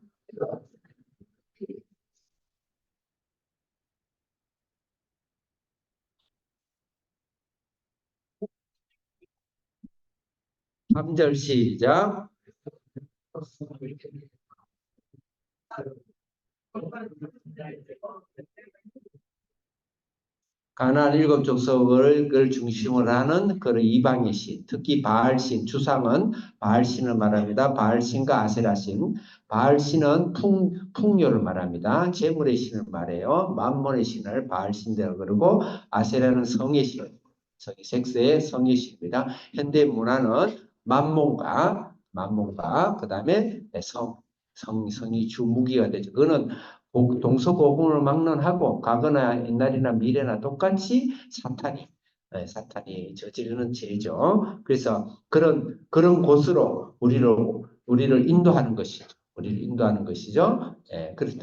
삼절 시작. 가나안 일곱 족속을 중심으로 하는 그런 이방의 신, 특히 바알신, 주상은 바알신을 말합니다. 바알신과 아세라신. 바알신은 풍요를 말합니다. 재물의 신을 말해요. 만몬의 신을 바알신이라고 그러고 아세라는 성의 신, 섹스의 성의 신입니다. 현대 문화는 만몬과 그다음에 성이 주무기가 되죠. 그거는 동서고금을 막론하고 과거나 옛날이나 미래나 똑같이 사탄이 저지르는 죄죠. 그래서 그런 곳으로 우리를 인도하는 것이죠. 우리를 인도하는 것이죠. 그럴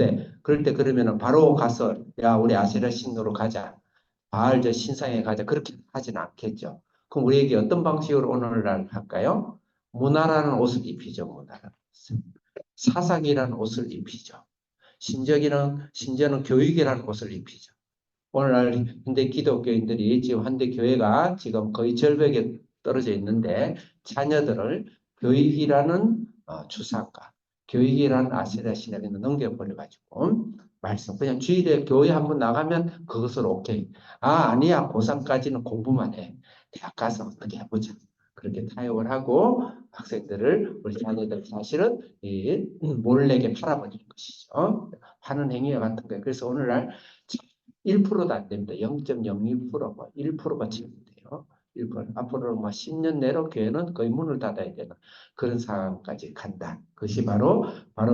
때 그러면은 바로 가서 야 우리 아세라 신으로 가자. 바알 저 신상에 가자. 그렇게 하지는 않겠죠. 그럼 우리에게 어떤 방식으로 오늘날 할까요? 문화라는 옷을 입히죠. 문화라는 옷을. 사상이라는 옷을 입히죠. 심지어는 교육이라는 옷을 입히죠. 오늘날 현대 기독교인들이 지금 현대 교회가 지금 거의 절벽에 떨어져 있는데 자녀들을 교육이라는 주상과 교육이라는 아세라 신학에 넘겨버려가지고 말씀 그냥 주일에 교회 한번 나가면 그것을 오케이. 아니야 고3까지는 공부만 해. 대학 가서 어떻게 해보자. 그렇게 타협을 하고 학생들을 우리 자녀들 사실은 몰래게 팔아버리는 것이죠. 하는 행위와 같은 거예요. 그래서 오늘날 1%도 안 됩니다. 0.02%, 뭐 1%가 지금 돼요. 1%. 앞으로 뭐 10년 내로 교회는 거의 문을 닫아야 되는 그런 상황까지 간다. 그것이 바로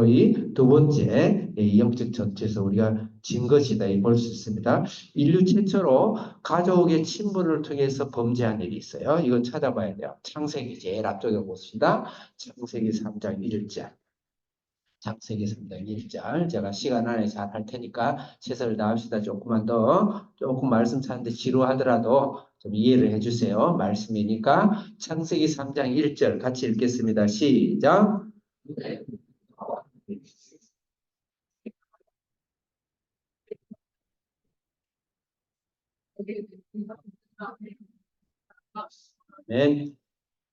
이 두 번째 이 영적 전투에서 우리가 진 것이다. 볼 수 있습니다. 인류 최초로 가족의 친분을 통해서 범죄한 일이 있어요. 이건 찾아봐야 돼요. 창세기 제일 앞쪽에 봅시다. 창세기 3장 1절. 창세기 3장 1절 제가 시간 안에 잘 할 테니까 최선을 다합시다. 조금 말씀 찾는데 지루하더라도 좀 이해를 해주세요. 말씀이니까 창세기 3장 1절 같이 읽겠습니다. 시작. 네,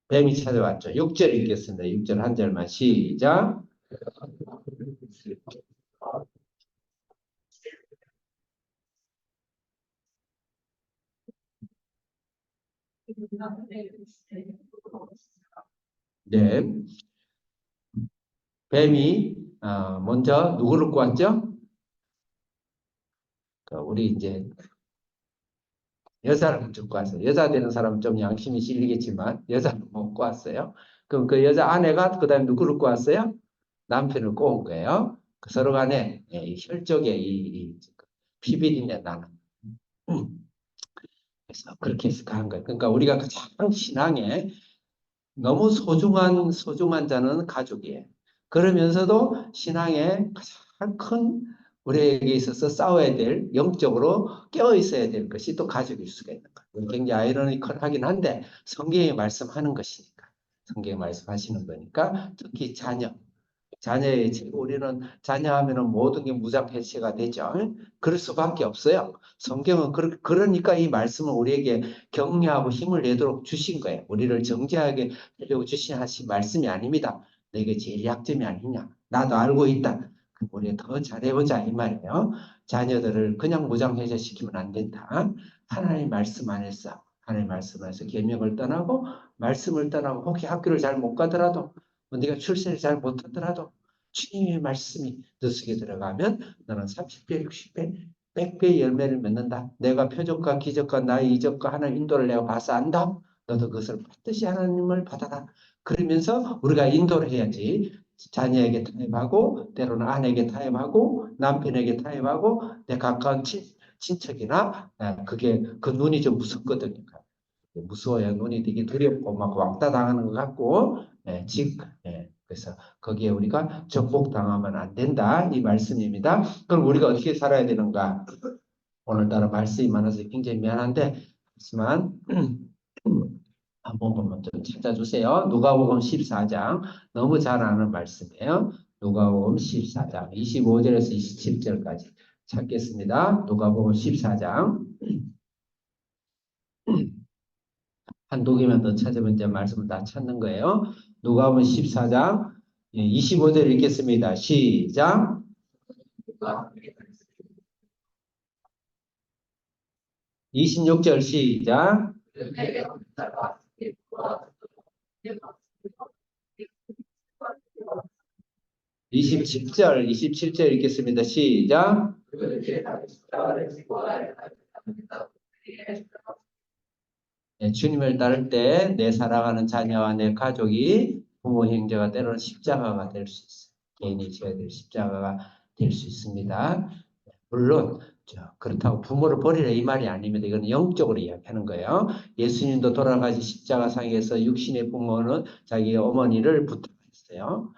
뱀이 찾아왔죠. 6절 읽겠습니다. 6절 한 절만 시작. 네, 뱀이 먼저 누구를 꼬았죠? 우리 이제 여자를 좀 꼬았어요. 여자 되는 사람은 좀 양심이 실리겠지만 여자는 못 꼬았어요. 그럼 그 여자 아내가 그다음에 누구를 꼬았어요? 남편을 꼬은 거예요. 서로 간에 이 혈족의 이 피비린내 나는. 그래서 그렇게 해서 간 거예요. 그러니까 우리가 가장 신앙에 너무 소중한 자는 가족이에요. 그러면서도 신앙에 가장 큰 우리에게 있어서 싸워야 될, 영적으로 깨어 있어야 될 것이 또 가족일 수가 있는 거예요. 굉장히 아이러니컬하긴 한데 성경이 말씀하는 것이니까. 성경이 말씀하시는 거니까 특히 자녀의 우리는 자녀하면은 모든 게 무장해체가 되죠. 그럴 수밖에 없어요. 성경은 그러니까 이 말씀을 우리에게 격려하고 힘을 내도록 주신 거예요. 우리를 정죄하게 하려고 하신 말씀이 아닙니다. 너에게 제일 약점이 아니냐. 나도 알고 있다. 우리 더 잘해보자 이 말이에요. 자녀들을 그냥 무장해제 시키면 안 된다. 하나님 말씀 안에서 하나님 말씀 안에서 계명을 떠나고 말씀을 떠나고 혹시 학교를 잘 못 가더라도 네가 출세를 잘 못하더라도 주님의 말씀이 너 속에 들어가면 너는 30배, 60배, 100배의 열매를 맺는다. 내가 표적과 기적과 나의 이적과 하나님 인도를 내가 봐서 안다. 너도 그것을 반드시 하나님을 받아라. 그러면서 우리가 인도를 해야지. 자녀에게 타협하고 때로는 아내에게 타협하고 남편에게 타협하고 내 가까운 친척이나 그게 그 눈이 좀 무섭거든요. 무서워요. 눈이 되게 두렵고 막 왕따 당하는 것 같고 그래서 거기에 우리가 정복당하면 안 된다 이 말씀입니다. 그럼 우리가 어떻게 살아야 되는가? 오늘따라 말씀이 많아서 굉장히 미안한데 하지만 한 번만 좀 찾아주세요. 누가복음 14장 너무 잘 아는 말씀이에요. 누가복음 14장 25절에서 27절까지 찾겠습니다. 누가복음 14장 한두 개만 더 찾으면 이제 말씀을 다 찾는 거예요. 누가복음 14장 25절 읽겠습니다. 시작. 26절 시작. 27절 읽겠습니다. 시작. 네, 주님을 따를 때 내 사랑하는 자녀와 내 가족이 부모 형제가 때로는 십자가가 될 수 있어요. 개인이 지어야 될 십자가가 될 수 있습니다. 물론 그렇다고 부모를 버리라 이 말이 아닙니다. 이건 영적으로 이야기하는 거예요. 예수님도 돌아가시 십자가상에서 육신의 부모는 자기 어머니를 부탁했어요.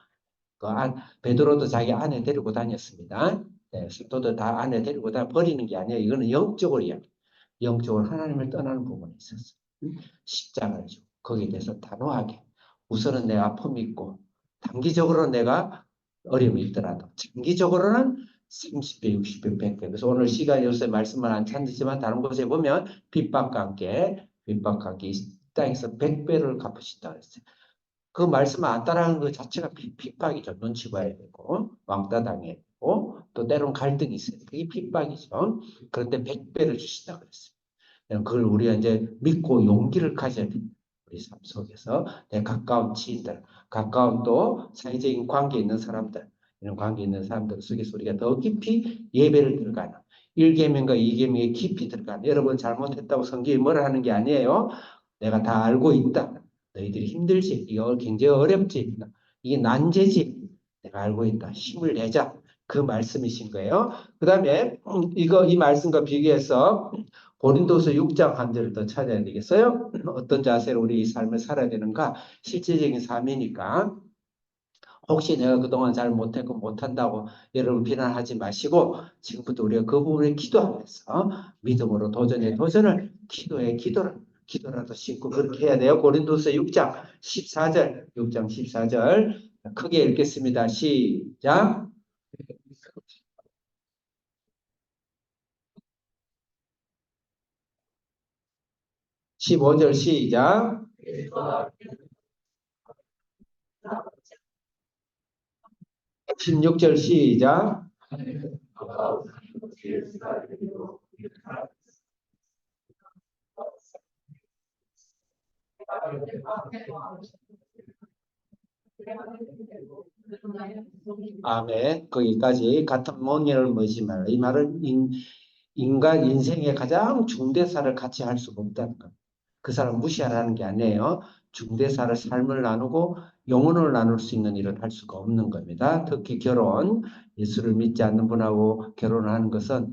베드로도 자기 아내 데리고 다녔습니다. 네, 성도들 다 아내 데리고 다 버리는 게 아니에요. 이거는 영적으로 이야기. 영적으로 하나님을 떠나는 부분이 있었어요. 십자가를 주고 거기에 대해서 단호하게 우선은 내 아픔이 있고 단기적으로 내가 어려움이 있더라도 장기적으로는 30배, 60배, 100배. 그래서 오늘 시간이 없어서 말씀을 안 찾지만 다른 곳에 보면 핍박과 함께 이 땅에서 100배를 갚으신다 그랬어요. 그 말씀을 안 따라하는 것 자체가 핍박이죠. 눈치 봐야 되고 왕따 당해야 되고 또 때로는 갈등이 있어요. 그게 핍박이죠. 그런데 100배를 주신다 그랬어요. 그걸 우리가 이제 믿고 용기를 가져야 됩니다. 우리 삶 속에서 내 가까운 지인들, 가까운 또 사회적인 관계 있는 사람들, 이런 관계 있는 사람들 속에서 우리가 더 깊이 예배를 들어가는 1계명과 2계명에 깊이 들어가는 여러분 잘못했다고 성경이 뭐라 하는 게 아니에요. 내가 다 알고 있다. 너희들이 힘들지. 이거 굉장히 어렵지. 이게 난제지. 내가 알고 있다. 힘을 내자. 그 말씀이신 거예요. 그 다음에 이 말씀과 비교해서 고린도서 6장 한 절을 더 찾아야 되겠어요? 어떤 자세로 우리 삶을 살아야 되는가? 실제적인 삶이니까 혹시 내가 그동안 잘 못했고 못한다고 여러분 비난하지 마시고 지금부터 우리가 그 부분에 기도하면서 믿음으로 도전에 도전을 기도라도 심고 그렇게 해야 돼요. 고린도서 6장 14절 6장 14절 크게 읽겠습니다. 시작. 15절 시작. 16절 시작. 아멘. 거기까지 같은 몽이를 머지 말라. 이 말은 인간 인생의 가장 중대사를 같이 할 수가 없다는 겁니다. 그 사람 무시하라는 게 아니에요. 중대사를 삶을 나누고 영혼을 나눌 수 있는 일을 할 수가 없는 겁니다. 특히 결혼, 예수를 믿지 않는 분하고 결혼하는 것은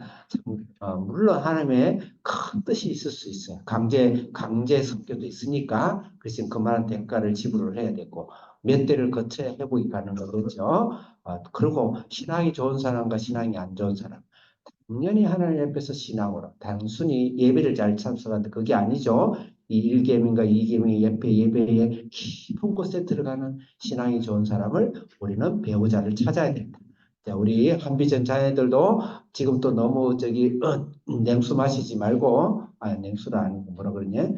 물론 하나님의 큰 뜻이 있을 수 있어요. 강제 성격도 있으니까 그래서 그만한 대가를 지불을 해야 되고 몇 대를 거쳐야 회복이 가는 거겠죠. 그리고 신앙이 좋은 사람과 신앙이 안 좋은 사람 당연히 하나님 앞에서 신앙으로 단순히 예배를 잘 참석하는데 그게 아니죠. 이 1계명과 2계명의 예배에 깊은 곳에 들어가는 신앙이 좋은 사람을 우리는 배우자를 찾아야 된다. 자, 우리 한비전 자녀들도 지금 또 너무 냉수 마시지 말고 냉수는 아니고 뭐라 그러냐?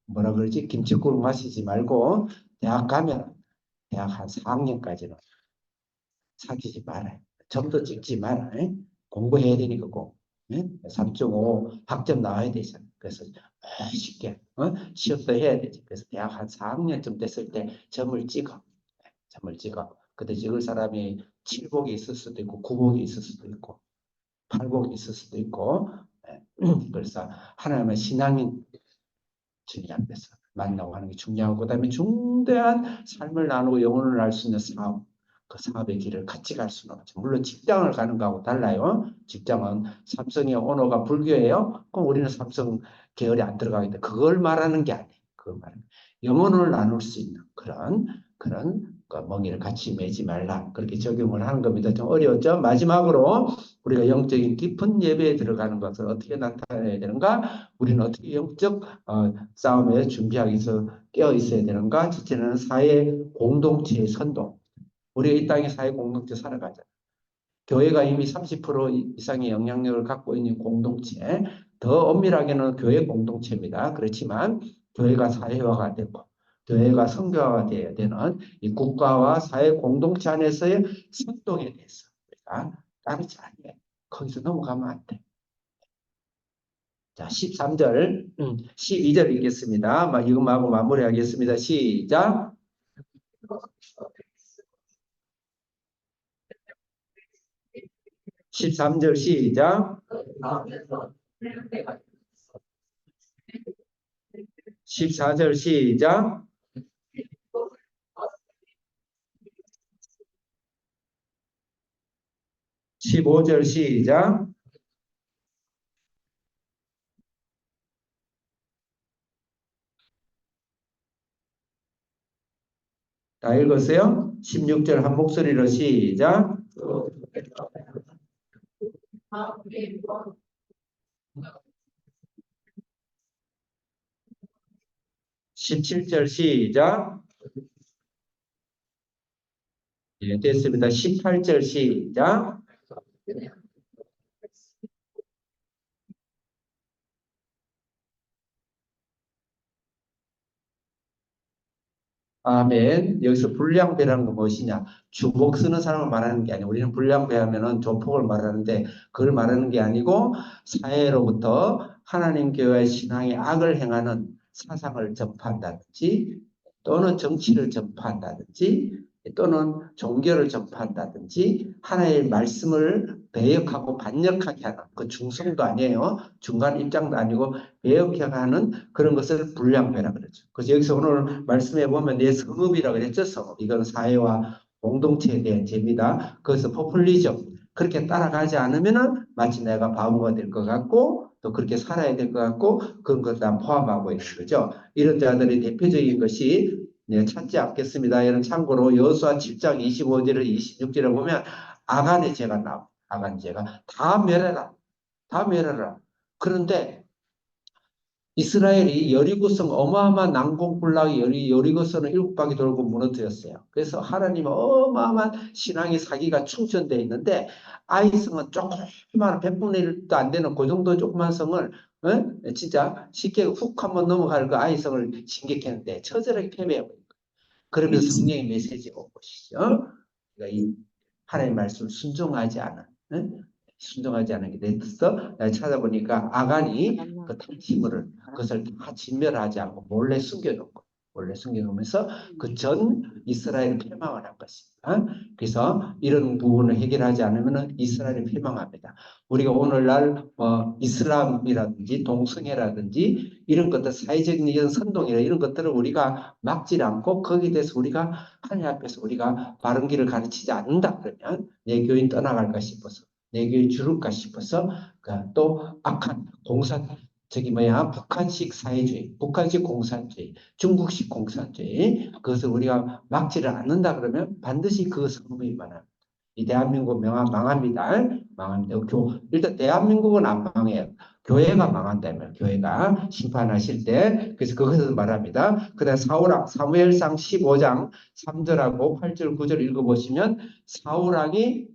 뭐라 그러지? 김치국 마시지 말고 대학 가면 대학 한 4학년까지는 사귀지 말아요. 점도 찍지 말아요. 공부해야 되니까 꼭. 3.5 학점 나와야 되잖아. 그래서 쉽게 시험도 해야 되지. 그래서 대학 한 4학년쯤 됐을 때 점을 찍어. 점을 찍어. 그때 찍을 사람이 7복이 있을 수도 있고 9복이 있을 수도 있고 8복이 있을 수도 있고 그래서 하나님의 신앙인 주님 앞에서 만나고 하는 게 중요하고 그다음에 중대한 삶을 나누고 영혼을 알 수 있는 사업 그 사업의 길을 같이 갈 수는 없죠. 물론 직장을 가는 거하고 달라요. 직장은 삼성의 오너가 불교예요. 그럼 우리는 삼성 계열에 안 들어가기 때문에 그걸 말하는 게 아니에요. 그걸 말하는 영혼을 나눌 수 있는 그런 멍이를 같이 매지 말라. 그렇게 적용을 하는 겁니다. 좀 어려웠죠? 마지막으로 우리가 영적인 깊은 예배에 들어가는 것을 어떻게 나타내야 되는가? 우리는 어떻게 영적 싸움에 준비하기 위해서 깨어 있어야 되는가? 첫째는 사회 공동체의 선동. 우리가 이 땅에 사회 공동체 살아가자. 교회가 이미 30% 이상의 영향력을 갖고 있는 공동체, 더 엄밀하게는 교회 공동체입니다. 그렇지만 교회가 사회화가 되고 교회가 성교화가 되어야 되는 이 국가와 사회 공동체 안에서의 선동에 대해서 우리가 따르지 않아요. 거기서 넘어가면 안 돼. 자, 13절, 12절 읽겠습니다. 이것하고 마무리하겠습니다. 시작. 13절 시작. 14절 시작. 15절 시작. 다 읽었어요? 16절 한 목소리로 시작. 17절 시작. 예, 됐습니다. 18절 시작. 아멘. 여기서 불량배라는 건 무엇이냐? 주먹 쓰는 사람을 말하는 게 아니고 우리는 불량배하면은 조폭을 말하는데 그걸 말하는 게 아니고 사회로부터 하나님 교회의 신앙의 악을 행하는 사상을 전파한다든지 또는 정치를 전파한다든지 또는 종교를 전파한다든지 하나님의 말씀을 배역하고 반역하게 하는 그 중성도 아니에요. 중간 입장도 아니고 배역하는 그런 것을 불량배라 그러죠. 그래서 여기서 오늘 말씀해 보면 내 성읍이라고 그랬죠. 성읍. 이건 사회와 공동체에 대한 죄입니다. 그래서 포퓰리즘. 그렇게 따라가지 않으면은 마치 내가 바보가 될 것 같고 또 그렇게 살아야 될 것 같고 그런 것 다 포함하고 있는 거죠. 이런 자들의 대표적인 것이 찾지 않겠습니다. 여러분 참고로 여호수아 7장 25절에 26절에 보면 아간의 죄가 나옵니다. 아간 죄가 다 멸해라. 다 멸해라. 그런데 이스라엘이 여리고성 어마어마한 난공불락이 여리고성을 7바퀴 돌고 무너뜨렸어요. 그래서 하나님은 어마어마한 신앙의 사기가 충천되어 있는데 아이성은 조그마한 100분의 1도 안 되는 그 정도 조그만 성을 진짜 쉽게 훅 한번 넘어갈 그 아이성을 진격했는데 처절하게 패배해버린 거예요. 그러면서 성령의 메시지가 온 것이죠. 그러니까 이 하나님의 말씀을 순종하지 않은, 순종하지 않은 게 됐어. 찾아보니까 아간이 그 탈취물을 그것을 다 진멸하지 않고 몰래 숨겨놓은 거. 몰래 숨겨놓으면서 그 전 이스라엘을 패망을 한 것입니다. 그래서 이런 부분을 해결하지 않으면 이스라엘이 패망합니다. 우리가 오늘날 이슬람이라든지 동성애라든지 이런 것들 사회적인 이런 선동이나 이런 것들을 우리가 막지 않고 거기에 대해서 우리가 하나님 앞에서 우리가 바른 길을 가르치지 않는다 그러면 내 교인 떠나갈까 싶어서 내 교인 줄을까 싶어서 또 악한 공산 저기 북한식 사회주의, 북한식 공산주의, 중국식 공산주의 그것을 우리가 막지를 않는다 그러면 반드시 그 성공이 많아. 이 대한민국 망합니다. 망합니다. 일단 대한민국은 안 망해요. 교회가 망한다면 교회가 심판하실 때 그래서 그것을 말합니다. 그다음 사무엘상 15장 3절하고 8절 9절 읽어보시면 사울왕이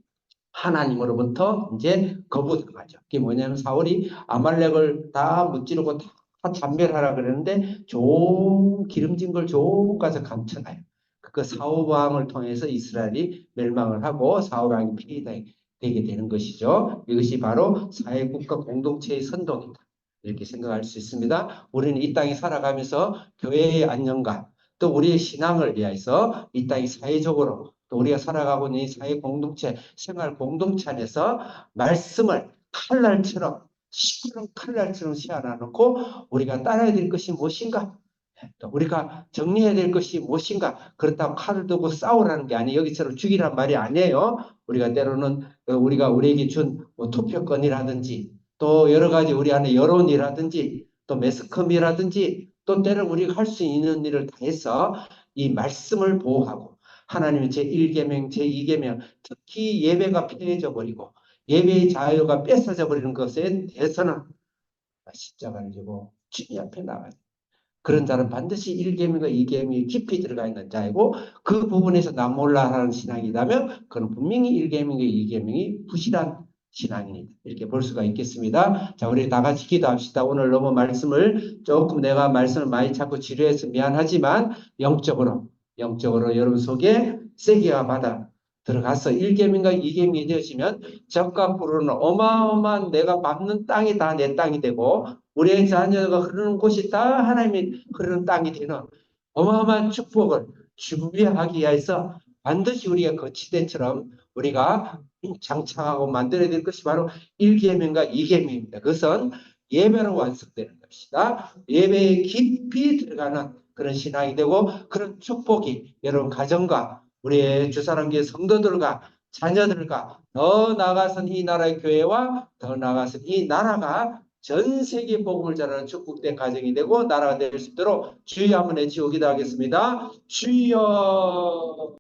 하나님으로부터 이제 거부당하죠. 그게 뭐냐면 사울이 아말렉을 다 무찌르고 다 잔멸하라 그랬는데 좋은 기름진 걸 좋은 가서 감춰놔요. 그 사울 왕을 통해서 이스라엘이 멸망을 하고 사울 왕이 폐위되게 되는 것이죠. 이것이 바로 사회국가 공동체의 선동이다. 이렇게 생각할 수 있습니다. 우리는 이 땅에 살아가면서 교회의 안녕과 또 우리의 신앙을 위해서 이 땅이 사회적으로 또 우리가 살아가고 있는 사회 공동체, 생활 공동체 안에서 말씀을 칼날처럼 시끄러운 칼날처럼 씌워놔놓고 우리가 따라야 될 것이 무엇인가? 또 우리가 정리해야 될 것이 무엇인가? 그렇다고 칼을 들고 싸우라는 게 아니에요. 여기처럼 죽이란 말이 아니에요. 우리가 때로는 우리가 우리에게 준 투표권이라든지 또 여러 가지 우리 안에 여론이라든지 또 매스컴이라든지 또 때로 우리가 할 수 있는 일을 다 해서 이 말씀을 보호하고 하나님의 제1계명, 제2계명 특히 예배가 폐해져 버리고 예배의 자유가 뺏어져 버리는 것에 대해서는 십자가를 지고 주님 앞에 나가야 돼. 그런 자는 반드시 1계명과 2계명이 깊이 들어가 있는 자이고 그 부분에서 나 몰라 하는 신앙이라면 그건 분명히 1계명과 2계명이 부실한 신앙입니다. 이렇게 볼 수가 있겠습니다. 자, 우리 다 같이 기도합시다. 오늘 너무 내가 말씀을 많이 자꾸 지루해서 미안하지만 영적으로 여러분 속에 세계와 바다 들어가서 1계명과 2계명이 되어지면 적과 불로는 어마어마한 내가 밟는 땅이 다 내 땅이 되고 우리의 자녀가 흐르는 곳이 다 하나님이 흐르는 땅이 되는 어마어마한 축복을 준비하기 위해서 반드시 우리가 거치대처럼 우리가 장착하고 만들어야 될 것이 바로 1계명과 2계명입니다. 그것은 예배로 완성되는 것이다. 예배에 깊이 들어가는 그런 신앙이 되고 그런 축복이 여러분 가정과 우리의 주사랑교회 성도들과 자녀들과 더 나아가서는 이 나라의 교회와 더 나아가서는 이 나라가 전 세계 복음을 전하는 축복된 가정이 되고 나라가 될 수 있도록 주여 한번 외치고 기도하겠습니다. 주여.